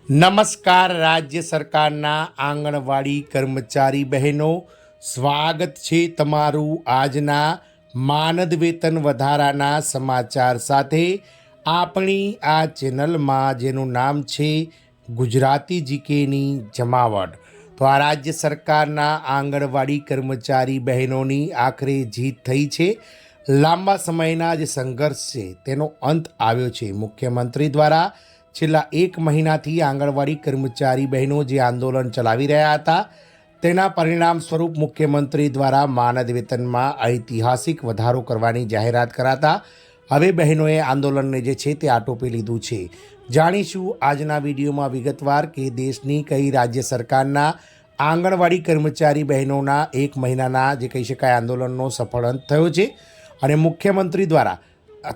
નમસ્કાર રાજ્ય સરકારના આંગણવાડી કર્મચારી બહેનો, સ્વાગત છે તમારું આજના માનદ વેતન વધારાના સમાચાર સાથે આપણી આ ચેનલમાં, જેનું નામ છે ગુજરાતી જીકેની જમાવટ. તો આ રાજ્ય સરકારના આંગણવાડી કર્મચારી બહેનોની આખરે જીત થઈ છે. લાંબા સમયના જે સંઘર્ષ છે તેનો અંત આવ્યો છે. મુખ્યમંત્રી દ્વારા છેલ્લા 1 મહિનાથી આંગણવાડી કર્મચારી બહેનો જે આંદોલન ચલાવી રહ્યા હતા, તેના પરિણામ સ્વરૂપ મુખ્યમંત્રી દ્વારા માનદ વેતનમાં ઐતિહાસિક વધારો કરવાની જાહેરાત કરાતા હવે બહેનોએ આંદોલનને જે છે તે આટોપી લીધું છે. જાણીશું આજના વિડીયોમાં વિગતવાર કે દેશની કઈ રાજ્ય સરકારના આંગણવાડી કર્મચારી બહેનોના 1 મહિનાના જે કહી શકાય આંદોલનનો સફળ અંત થયો છે અને મુખ્યમંત્રી દ્વારા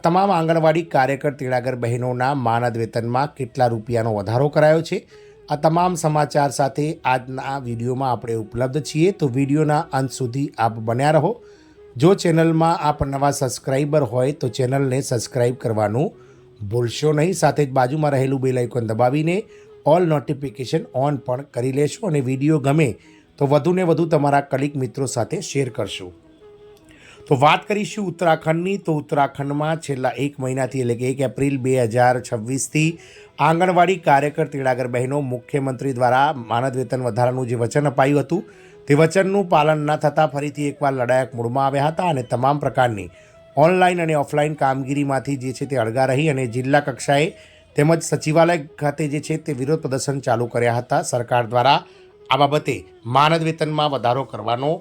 તમામ આંગણવાડી કાર્યકર તેડાગર બહેનોના માનદ વેતનમાં કેટલા રૂપિયાનો વધારો કરાયો છે. આ તમામ સમાચાર સાથે આજના વિડીયોમાં આપણે ઉપલબ્ધ છીએ. તો વિડીયોના અંત સુધી આપ બન્યા રહો. જો ચેનલમાં આપ નવા સબસ્ક્રાઈબર હોય તો ચેનલને સબસ્ક્રાઈબ કરવાનું ભૂલશો નહીં. સાથે જ બાજુમાં રહેલું બેલ આઇકોન દબાવીને ઓલ નોટિફિકેશન ઓન પણ કરી લેશો અને વિડીયો ગમે તો વધુને વધુ તમારા કલીગ મિત્રો સાથે શેર કરશો. તો વાત કરીશું ઉત્તરાખંડની. તો ઉત્તરાખંડમાં છેલ્લા 1 મહિનાથી એટલે કે 1 એપ્રિલ 2026થી આંગણવાડી કાર્યકર તેડાગર બહેનો મુખ્યમંત્રી દ્વારા માનદ વેતન વધારાનું જે વચન અપાયું હતું તે વચનનું પાલન ન થતાં ફરીથી એકવાર લડાયક મૂડમાં આવ્યા હતા અને તમામ પ્રકારની ઓનલાઈન અને ઓફલાઈન કામગીરીમાંથી જે છે તે અળગા રહી અને જિલ્લા કક્ષાએ તેમજ સચિવાલય ખાતે જે છે તે વિરોધ પ્રદર્શન ચાલુ કર્યા હતા. સરકાર દ્વારા આ બાબતે માનદ વેતનમાં વધારો કરવાનો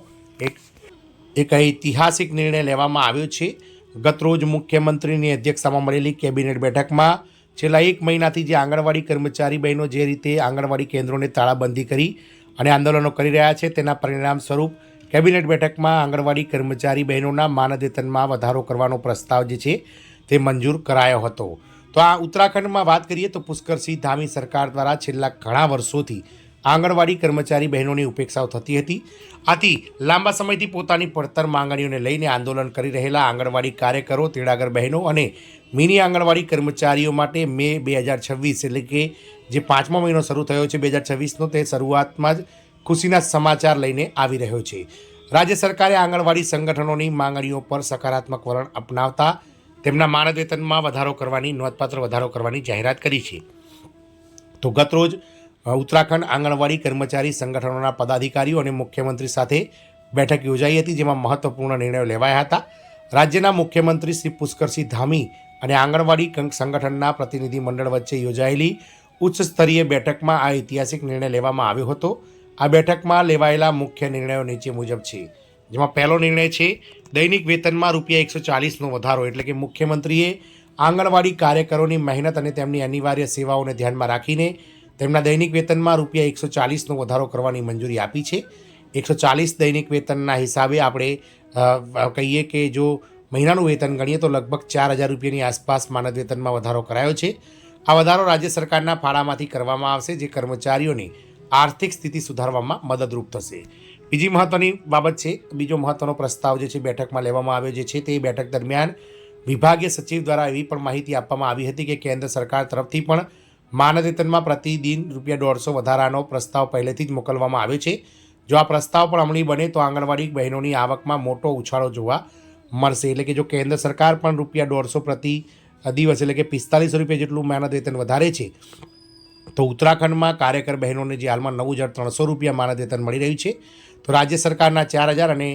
એક ઐતિહાસિક નિર્ણય લેવામાં આવ્યો છે. ગતરોજ મુખ્યમંત્રીની અધ્યક્ષતામાં મળેલી કેબિનેટ બેઠકમાં છેલ્લા 1 મહિનાથી જે આંગણવાડી કર્મચારી બહેનો જે રીતે આંગણવાડી કેન્દ્રોને તાળાબંધી કરી અને આંદોલનો કરી રહ્યા છે, તેના પરિણામ સ્વરૂપ કેબિનેટ બેઠકમાં આંગણવાડી કર્મચારી બહેનોના માનદ વેતનમાં વધારો કરવાનો પ્રસ્તાવ જે છે તે મંજૂર કરાયો હતો. તો આ ઉત્તરાખંડમાં વાત કરીએ તો પુષ્કરસિંહ ધામી સરકાર દ્વારા છેલ્લા ઘણા વર્ષોથી આંગણવાડી કર્મચારી બહેનોની ઉપેક્ષાઓ થતી હતી. આથી લાંબા સમયથી પોતાની પડતર માંગણીઓને લઈને આંદોલન કરી રહેલા આંગણવાડી કાર્યકરો, તેડાગર બહેનો અને મિની આંગણવાડી કર્મચારીઓ માટે મે 2026 એટલે કે જે 5મો મહિનો શરૂ થયો છે 2026નો, તે શરૂઆતમાં જ ખુશીના સમાચાર લઈને આવી રહ્યો છે. રાજ્ય સરકારે આંગણવાડી સંગઠનોની માંગણીઓ પર સકારાત્મક વલણ અપનાવતા તેમના માનદ વેતનમાં વધારો કરવાની, નોંધપાત્ર વધારો કરવાની જાહેરાત કરી છે. તો ગતરોજ ઉત્તરાખંડ આંગણવાડી કર્મચારી સંગઠનોના પદાધિકારીઓ અને મુખ્યમંત્રી સાથે બેઠક યોજાઈ હતી, જેમાં મહત્વપૂર્ણ નિર્ણયો લેવાયા હતા. રાજ્યના મુખ્યમંત્રી શ્રી પુષ્કરસિંહ ધામી અને આંગણવાડી સંગઠનના પ્રતિનિધિ મંડળ વચ્ચે યોજાયેલી ઉચ્ચ સ્તરીય બેઠકમાં આ ઐતિહાસિક નિર્ણય લેવામાં આવ્યો હતો. આ બેઠકમાં લેવાયેલા મુખ્ય નિર્ણયો નીચે મુજબ છે, જેમાં પહેલો નિર્ણય છે દૈનિક વેતનમાં ₹140નો વધારો. એટલે કે મુખ્યમંત્રીએ આંગણવાડી કાર્યકરોની મહેનત અને તેમની અનિવાર્ય સેવાઓને ધ્યાનમાં રાખીને તેમના દૈનિક વેતનમાં ₹140નો વધારો કરવાની મંજૂરી આપી છે. 140 દૈનિક વેતનના હિસાબે આપણે કહીએ કે જો મહિનાનું વેતન ગણીએ તો લગભગ ₹4000ની આસપાસ માનદ વેતનમાં વધારો કરાયો છે. આ વધારો રાજ્ય સરકારના ફાળામાંથી કરવામાં આવશે, જે કર્મચારીઓની આર્થિક સ્થિતિ સુધારવામાં મદદરૂપ થશે. બીજી મહત્ત્વની બાબત છે, બીજો મહત્ત્વનો પ્રસ્તાવ જે છે બેઠકમાં લેવામાં આવ્યો જે છે તે બેઠક દરમિયાન વિભાગીય સચિવ દ્વારા એવી પણ માહિતી આપવામાં આવી હતી કે કેન્દ્ર સરકાર તરફથી પણ માનદ વેતનમાં પ્રતિદિન ₹150 વધારાનો પ્રસ્તાવ પહેલેથી જ મોકલવામાં આવ્યો છે. જો આ પ્રસ્તાવ પણ અમલી બને તો આંગણવાડી બહેનોની આવકમાં મોટો ઉછાળો જોવા મળશે. એટલે કે જો કેન્દ્ર સરકાર પણ ₹150 પ્રતિ દિવસ એટલે કે ₹45 જેટલું માનદ વેતન વધારે છે, તો ઉત્તરાખંડમાં કાર્યકર બહેનોને જે હાલમાં ₹9300 માનદ વેતન મળી રહ્યું છે, તો રાજ્ય સરકારના 4000 અને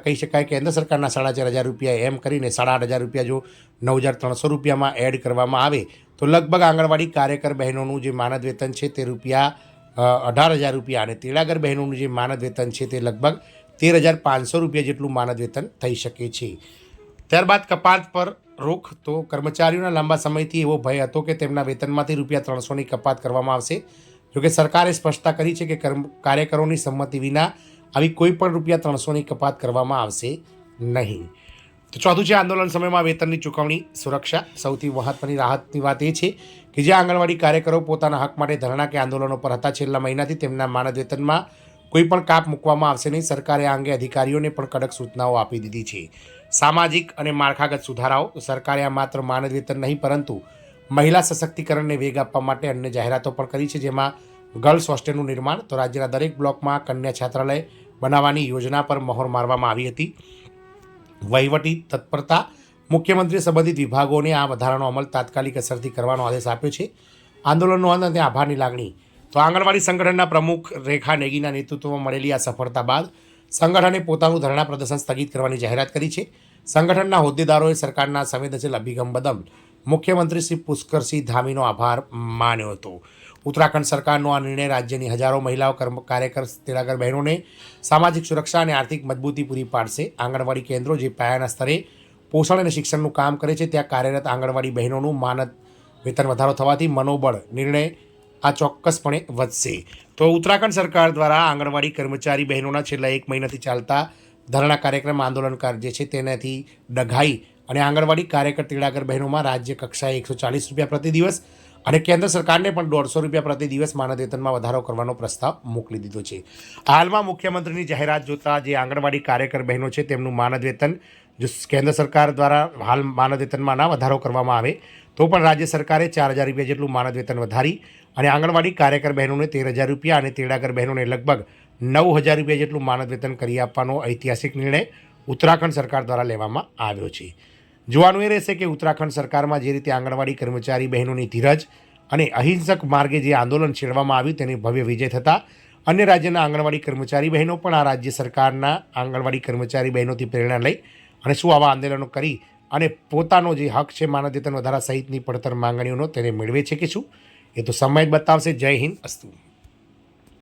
કહી શકાય કેન્દ્ર સરકારના ₹4500 એમ કરીને ₹8500 જો ₹9300માં એડ કરવામાં આવે તો લગભગ આંગણવાડી કાર્યકર બહેનોનું જે માનદ વેતન છે તે ₹18000 અને તેડાગર બહેનોનું જે માનદ વેતન છે તે લગભગ ₹13500 જેટલું માનદ વેતન થઈ શકે છે. ત્યારબાદ કપાત પર રોક. તો કર્મચારીઓના લાંબા સમયથી એવો ભય હતો કે તેમના વેતનમાંથી ₹300ની કપાત કરવામાં આવશે. જોકે સરકારે સ્પષ્ટતા કરી છે કે કાર્યકરોની સંમતિ વિના આવી કોઈ પણ ₹300ની કપાત કરવામાં આવશે નહીં. તો ચોથું છે આંદોલન સમયમાં વેતનની ચૂકવણી સુરક્ષા. સૌથી મહત્વની રાહતની વાત એ છે કે જે આંગણવાડી કાર્યકરો પોતાના હક માટે ધરણા કે આંદોલનો પર હતા, છેલ્લા મહિનાથી તેમના માનદ વેતનમાં કોઈ પણ કાપ મૂકવામાં આવશે નહીં. સરકારે આ અંગે અધિકારીઓને પણ કડક સૂચનાઓ આપી દીધી છે. સામાજિક અને માળખાગત સુધારાઓ. સરકારે આ માત્ર માનદ વેતન નહીં પરંતુ મહિલા સશક્તિકરણને વેગ આપવા માટે અન્ય જાહેરાતો પણ કરી છે, જેમાં ગર્લ્સ હોસ્ટેલનું નિર્માણ, તો રાજ્યના દરેક બ્લોકમાં કન્યા છાત્રાલય બનાવવાની યોજના પર મહોર મારવામાં આવી હતી. વહીવટી તત્પરતા, મુખ્યમંત્રીએ સંબંધિત વિભાગોને આ વધારાનો અમલ તાત્કાલિક અસરથી કરવાનો આદેશ આપ્યો છે. આંદોલનનો અંત અને આભારની લાગણી. તો આંગણવાડી સંગઠનના પ્રમુખ રેખા નેગીના નેતૃત્વમાં મળેલી આ સફળતા બાદ સંગઠને પોતાનું ધરણા પ્રદર્શન સ્થગિત કરવાની જાહેરાત કરી છે. સંગઠનના હોદ્દેદારોએ સરકારના સંવેદનશીલ અભિગમ બદલ મુખ્યમંત્રી શ્રી પુષ્કરસિંહ ધામીનો આભાર માન્યો હતો. ઉત્તરાખંડ સરકારનો આ નિર્ણય રાજ્યની હજારો મહિલાઓ કાર્યકર તેડાગર બહેનોને સામાજિક સુરક્ષા અને આર્થિક મજબૂતી પૂરી પાડશે. આંગણવાડી કેન્દ્રો જે પાયાના સ્તરે પોષણ અને શિક્ષણનું કામ કરે છે, ત્યાં કાર્યરત આંગણવાડી બહેનોનું માનદ વેતન વધારો થવાથી મનોબળ નિર્ણય આ ચોક્કસપણે વધશે. તો ઉત્તરાખંડ સરકાર દ્વારા આંગણવાડી કર્મચારી બહેનોના છેલ્લા 1 મહિનાથી ચાલતા ધરણા કાર્યક્રમ આંદોલનકાર જે છે તેનાથી ડઘાઈ અને આંગણવાડી કાર્યકર તેડાગર બહેનોમાં રાજ્ય કક્ષાએ 140 રૂપિયા પ્રતિ દિવસ અને કેન્દ્ર સરકારને પણ 150 રૂપિયા પ્રતિ દિવસ માનદ વેતનમાં વધારો કરવાનો પ્રસ્તાવ મોકલી દીધો છે. હાલમાં મુખ્યમંત્રીની જાહેરાત જોતા જે આંગણવાડી કાર્યકર બહેનો છે તેમનું માનદ વેતન જો કેન્દ્ર સરકાર દ્વારા હાલ માનદ વેતનમાં ના વધારો કરવામાં આવે તો પણ રાજ્ય સરકારે 4,000 રૂપિયા જેટલું માનદ વેતન વધારી અને આંગણવાડી કાર્યકર બહેનોને 13,000 રૂપિયા અને તેડાગર બહેનોને લગભગ 9,000 રૂપિયા જેટલું માનદ વેતન કરી આપવાનો ઐતિહાસિક નિર્ણય ઉત્તરાખંડ સરકાર દ્વારા લેવામાં આવ્યો છે. જોવાનું એ રહેશે કે ઉત્તરાખંડ સરકારમાં જે રીતે આંગણવાડી કર્મચારી બહેનોની ધીરજ અને અહિંસક માર્ગે જે આંદોલન છેડવામાં આવ્યું તેની ભવ્ય વિજય થતાં અન્ય રાજ્યના આંગણવાડી કર્મચારી બહેનો પણ આ રાજ્ય સરકારના આંગણવાડી કર્મચારી બહેનોથી પ્રેરણા લઈ અને શું આવા આંદોલનો કરી અને પોતાનો જે હક છે માનદ વેતન વધારા સહિતની પડતર માંગણીઓનો તેને મેળવે છે કે શું, એ તો સમય જ બતાવશે. જય હિન્દ, અસ્તુ.